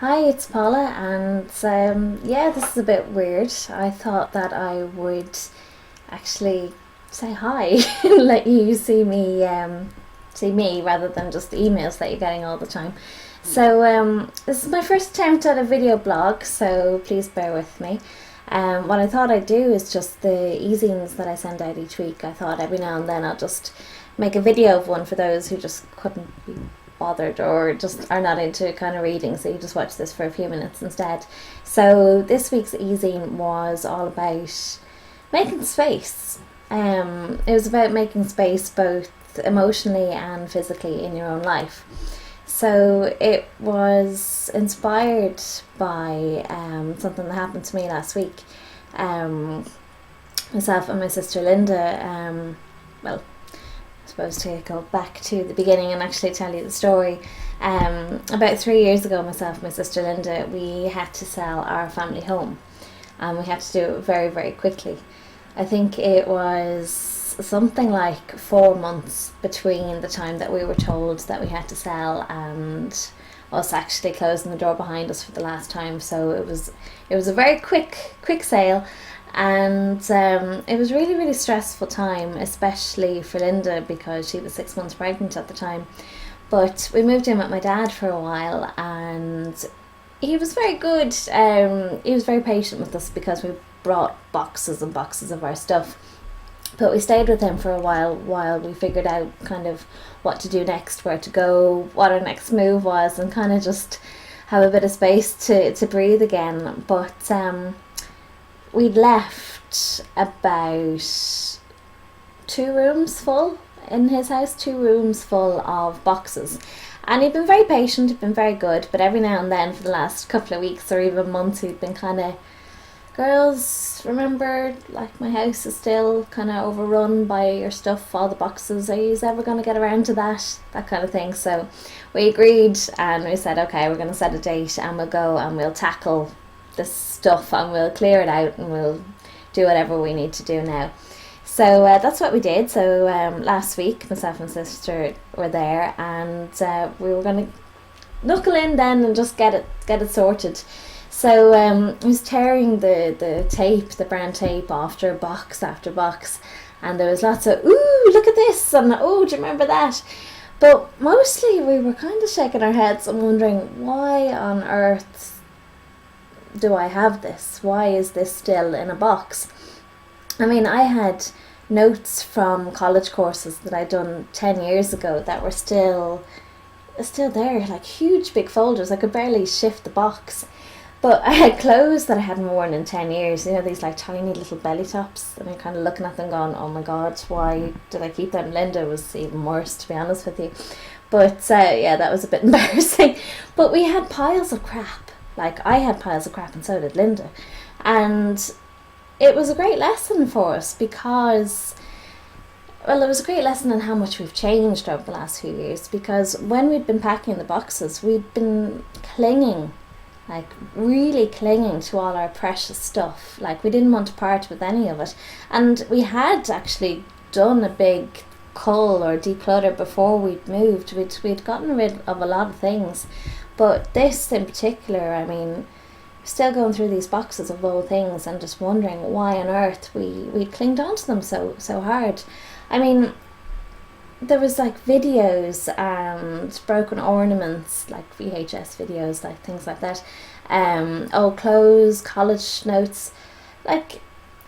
Hi, it's Paula, and yeah, this is a bit weird. I thought that I would actually say hi, let you see me rather than just the emails that you're getting all the time. So this is my first attempt at a video blog, so please bear with me. What I thought I'd do is just the e-zines that I send out each week. I thought every now and then I'll just make a video of one for those who just couldn't be bothered or just are not into kind of reading, so you just watch this for a few minutes instead. So this week's e-zine was all about making space. It was about making space both emotionally and physically in your own life. So it was inspired by something that happened to me last week. Um, Myself and my sister Linda, well, I suppose to go back to the beginning and actually tell you the story. About 3 years ago, myself and my sister Linda, we had to sell our family home, and we had to do it very, very quickly. I think it was something like 4 months between the time that we were told that we had to sell and us actually closing the door behind us for the last time. So it was a very quick sale, and it was really, really stressful time, especially for Linda because she was 6 months pregnant at the time. But we moved in with my dad for a while, and he was very good. He was very patient with us because we brought boxes and boxes of our stuff. But we stayed with him for a while we figured out kind of what to do next, where to go, what our next move was, and kind of just have a bit of space to breathe again. But we'd left about 2 rooms full in his house, 2 rooms full of boxes. And he'd been very patient, he'd been very good, but every now and then for the last couple of weeks or even months, he'd been kind of, girls, remember, like, my house is still kind of overrun by your stuff, all the boxes. Are you ever going to get around to that? That kind of thing. So we agreed and we said, okay, we're going to set a date and we'll go and we'll tackle this stuff and we'll clear it out and we'll do whatever we need to do now. So that's what we did. So last week, myself and sister were there, and we were going to knuckle in then and just get it sorted. So I was tearing the tape, the brown tape, after box after box, and there was lots of, ooh, look at this, and oh, do you remember that? But mostly we were kind of shaking our heads and wondering, why on earth do I have this? Why is this still in a box? I mean, I had notes from college courses that I'd done 10 years ago that were still there, like huge big folders. I could barely shift the box. But I had clothes that I hadn't worn in 10 years, these like tiny little belly tops, and I'm kind of looking at them going, oh my god, why did I keep them? Linda was even worse, to be honest with you. But yeah, that was a bit embarrassing. But we had piles of crap. Like, I had piles of crap and so did Linda. And it was a great lesson for us because, well, it was a great lesson in how much we've changed over the last few years, because when we'd been packing the boxes, we'd been clinging, like really clinging to all our precious stuff. Like, we didn't want to part with any of it. And we had actually done a big cull or declutter before we'd moved. We'd gotten rid of a lot of things. But this in particular, I mean, still going through these boxes of old things and just wondering why on earth we clinged onto them so hard. I mean, there was like videos and broken ornaments, like VHS videos, like things like that, old clothes, college notes, like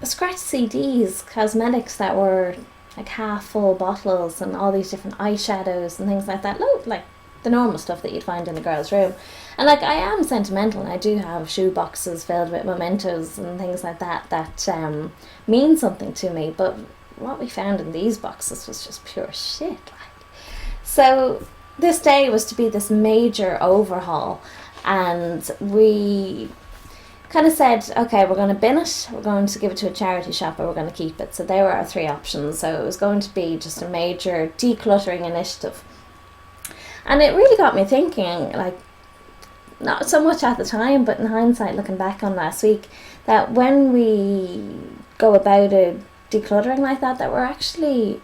scratch CDs, cosmetics that were like half full bottles, and all these different eyeshadows and things like that. Like the normal stuff that you'd find in a girl's room. And like, I am sentimental and I do have shoe boxes filled with mementos and things like that mean something to me, but what we found in these boxes was just pure shit. Like, so this day was to be this major overhaul, and we kind of said, okay, we're going to bin it, we're going to give it to a charity shop, or we're going to keep it. So there were our three options. So it was going to be just a major decluttering initiative. And it really got me thinking, like, not so much at the time, but in hindsight, looking back on last week, that when we go about a decluttering like that we're actually,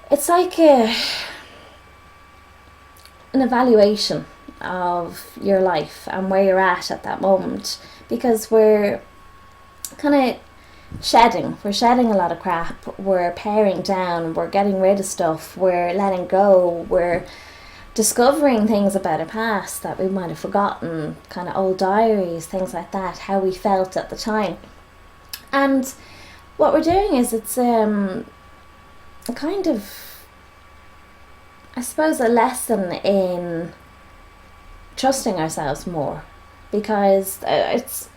it's like an evaluation of your life and where you're at that moment, because we're kind of we're shedding a lot of crap, we're paring down, we're getting rid of stuff, we're letting go, we're discovering things about our past that we might have forgotten, kind of old diaries, things like that, how we felt at the time. And what we're doing is it's a kind of, I suppose, a lesson in trusting ourselves more, because it's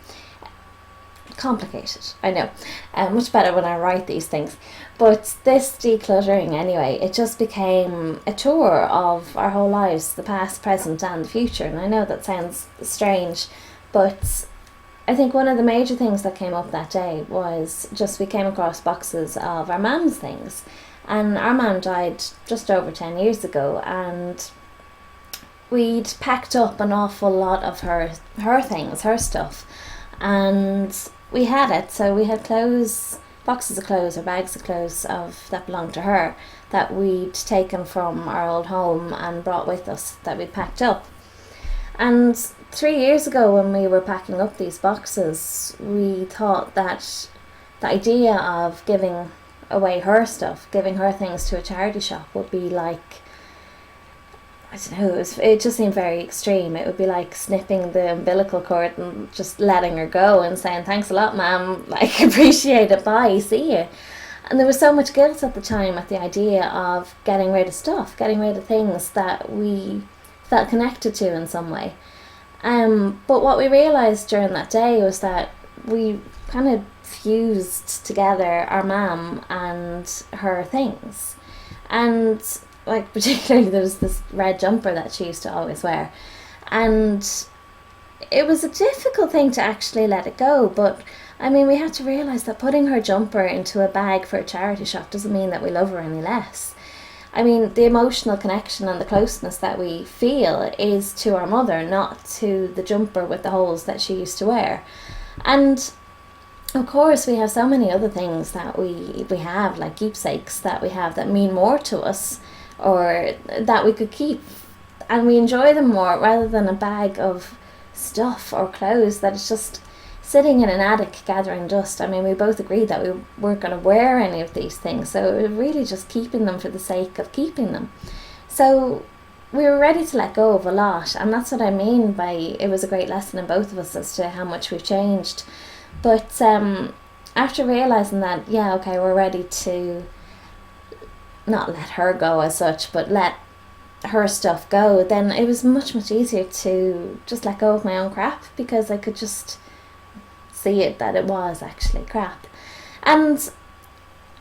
complicated, I know, much better when I write these things, but this decluttering anyway, it just became a tour of our whole lives, the past, present and the future. And I know that sounds strange, but I think one of the major things that came up that day was just we came across boxes of our mum's things, and our mum died just over 10 years ago, and we'd packed up an awful lot of her things, her stuff, and we had it. So we had clothes, boxes of clothes or bags of clothes that belonged to her, that we'd taken from our old home and brought with us, that we'd packed up. And 3 years ago, when we were packing up these boxes, we thought that the idea of giving away her stuff, giving her things to a charity shop, would be like, I don't know, it just seemed very extreme. It would be like snipping the umbilical cord and just letting her go and saying, thanks a lot, ma'am, like, appreciate it, bye, see you. And there was so much guilt at the time at the idea of getting rid of stuff, getting rid of things that we felt connected to in some way. But what we realised during that day was that we kind of fused together our mum and her things. And like, particularly there was this red jumper that she used to always wear, and it was a difficult thing to actually let it go. But I mean, we had to realise that putting her jumper into a bag for a charity shop doesn't mean that we love her any less. I mean, the emotional connection and the closeness that we feel is to our mother, not to the jumper with the holes that she used to wear. And of course, we have so many other things that we have, like keepsakes that we have that mean more to us, or that we could keep, and we enjoy them more, rather than a bag of stuff or clothes that is just sitting in an attic gathering dust. I mean, we both agreed that we weren't going to wear any of these things, so we were really just keeping them for the sake of keeping them. So we were ready to let go of a lot, and that's what I mean by it was a great lesson in both of us as to how much we've changed. But after realising that, yeah, okay, we're ready to not let her go as such, but let her stuff go, then it was much, much easier to just let go of my own crap, because I could just see it that it was actually crap. And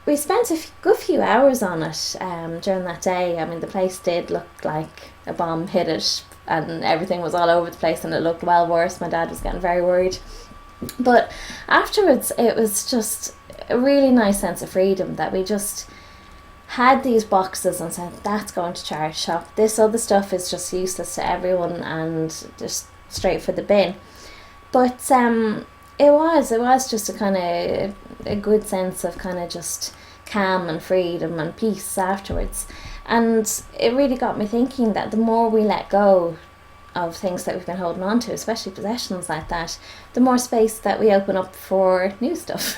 we spent a good few hours on it during that day. I mean, the place did look like a bomb hit it, and everything was all over the place, and it looked well worse. My dad was getting very worried. But afterwards, it was just a really nice sense of freedom that we just had these boxes and said, that's going to charity shop. This other stuff is just useless to everyone and just straight for the bin. But it was just a kind of a good sense of kind of just calm and freedom and peace afterwards. And it really got me thinking that the more we let go of things that we've been holding on to, especially possessions like that, the more space that we open up for new stuff.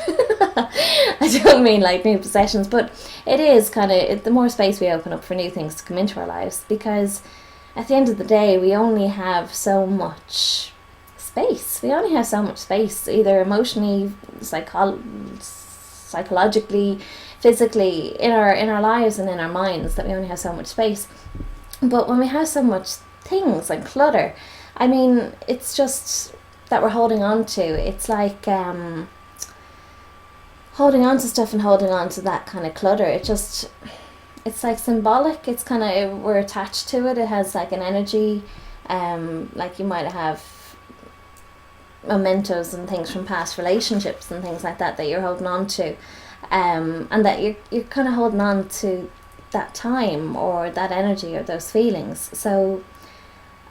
I don't mean like new possessions, but it is kind of the more space we open up for new things to come into our lives, because at the end of the day we only have so much space. We only have so much space, either emotionally, psychologically, physically, in our lives and in our minds, that we only have so much space. But when we have so much things like clutter, I mean, it's just that we're holding on to. It's like holding on to stuff and holding on to that kind of clutter. It's like symbolic. It's kind of, we're attached to it. It has like an energy, like you might have mementos and things from past relationships and things like that you're holding on to, and that you're kind of holding on to that time or that energy or those feelings. So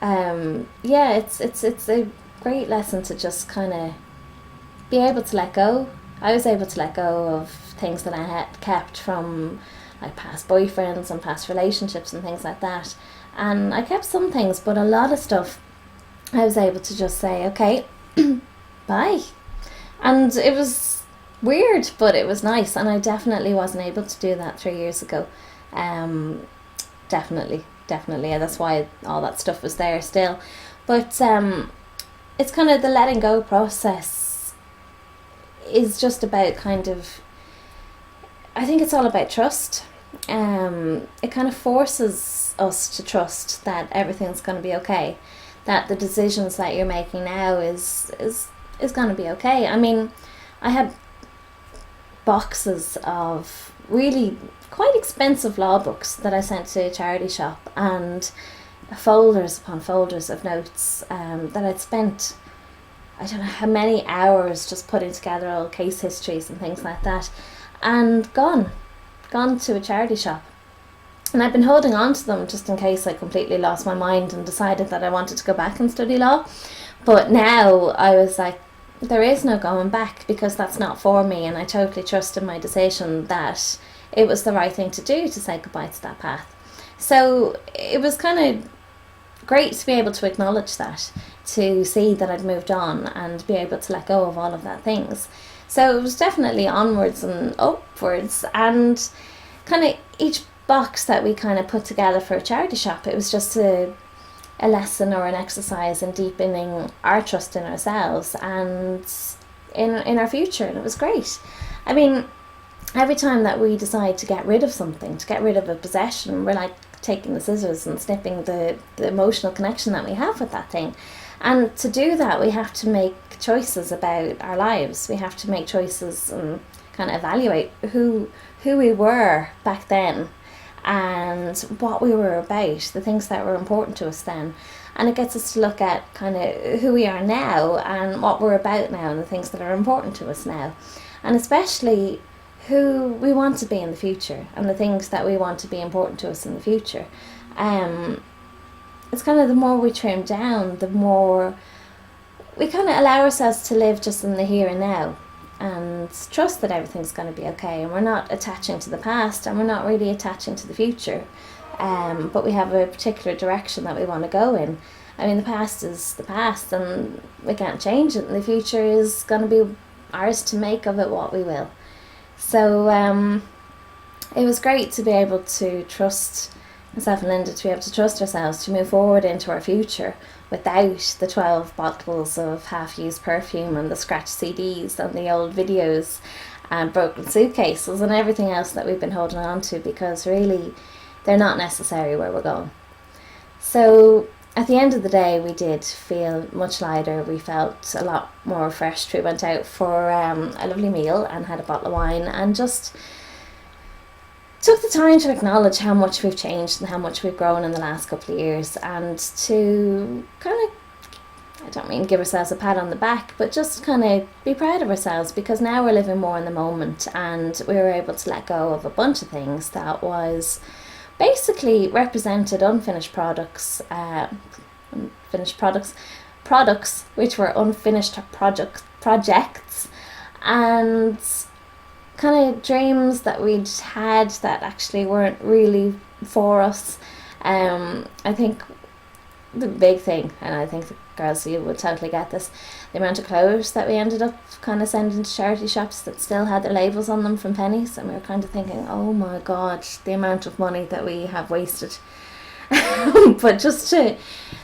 yeah, it's a great lesson to just kind of be able to let go. I was able to let go of things that I had kept from like past boyfriends and past relationships and things like that. And I kept some things, but a lot of stuff I was able to just say, okay, bye. And it was weird, but it was nice. And I definitely wasn't able to do that 3 years ago. Definitely. And that's why all that stuff was there still. But it's kind of the letting go process is just about kind of, I think it's all about trust. It kind of forces us to trust that everything's going to be okay, that the decisions that you're making now is going to be okay. I mean, I had boxes of really quite expensive law books that I sent to a charity shop, and folders upon folders of notes that I'd spent, I don't know how many hours just putting together all case histories and things like that, and gone to a charity shop. And I've been holding on to them just in case I completely lost my mind and decided that I wanted to go back and study law. But now I was like, there is no going back, because that's not for me, and I totally trusted my decision that it was the right thing to do to say goodbye to that path. So it was kind of great to be able to acknowledge that, to see that I'd moved on and be able to let go of all of that things. So it was definitely onwards and upwards, and kind of each box that we kind of put together for a charity shop, it was just a lesson or an exercise in deepening our trust in ourselves and in our future, and it was great. I mean, every time that we decide to get rid of something, to get rid of a possession, we're like taking the scissors and snipping the emotional connection that we have with that thing. And to do that, we have to make choices about our lives. We have to make choices and kind of evaluate who we were back then and what we were about, the things that were important to us then. And it gets us to look at kind of who we are now and what we're about now and the things that are important to us now. And especially who we want to be in the future and the things that we want to be important to us in the future. It's kind of the more we trim down, the more we kind of allow ourselves to live just in the here and now and trust that everything's going to be okay, and we're not attaching to the past and we're not really attaching to the future, but we have a particular direction that we want to go in. I mean, the past is the past and we can't change it, and the future is going to be ours to make of it what we will. So it was great to be able to trust myself and Linda, to be able to trust ourselves to move forward into our future without the 12 bottles of half-used perfume and the scratched CDs and the old videos and broken suitcases and everything else that we've been holding on to, because really they're not necessary where we're going. So at the end of the day, we did feel much lighter. We felt a lot more refreshed. We went out for a lovely meal and had a bottle of wine and just took the time to acknowledge how much we've changed and how much we've grown in the last couple of years, and to kind of, I don't mean give ourselves a pat on the back, but just kind of be proud of ourselves, because now we're living more in the moment and we were able to let go of a bunch of things that was basically represented unfinished products, products which were unfinished projects, and kind of dreams that we'd had that actually weren't really for us. I think the big thing, and I think the girls, you would totally get this, the amount of clothes that we ended up kind of sending to charity shops that still had their labels on them from pennies, and we were kind of thinking, oh my god, the amount of money that we have wasted. But just to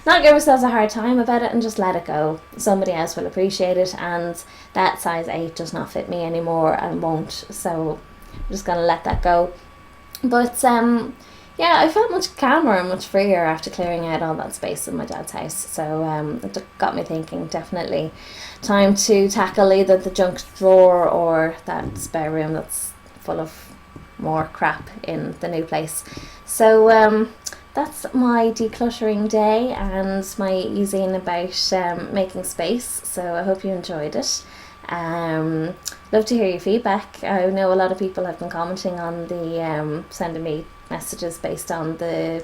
not give ourselves a hard time about it and just let it go. Somebody else will appreciate it, and that size 8 does not fit me anymore and won't, so I'm just going to let that go. But yeah, I felt much calmer and much freer after clearing out all that space in my dad's house. So it got me thinking, definitely time to tackle either the junk drawer or that spare room that's full of more crap in the new place. So that's my decluttering day and my easing about making space. So I hope you enjoyed it. Love to hear your feedback. I know a lot of people have been commenting on the sending me messages based on the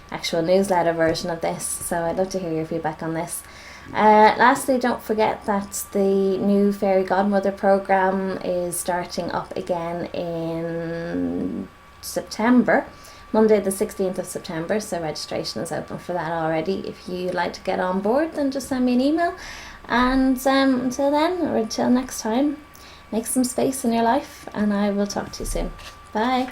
actual newsletter version of this, so I'd love to hear your feedback on this. Lastly, don't forget that the new Fairy Godmother program is starting up again in September, Monday the 16th of September, so registration is open for that already. If you'd like to get on board, then just send me an email. And until then, or until next time, make some space in your life, and I will talk to you soon. Bye.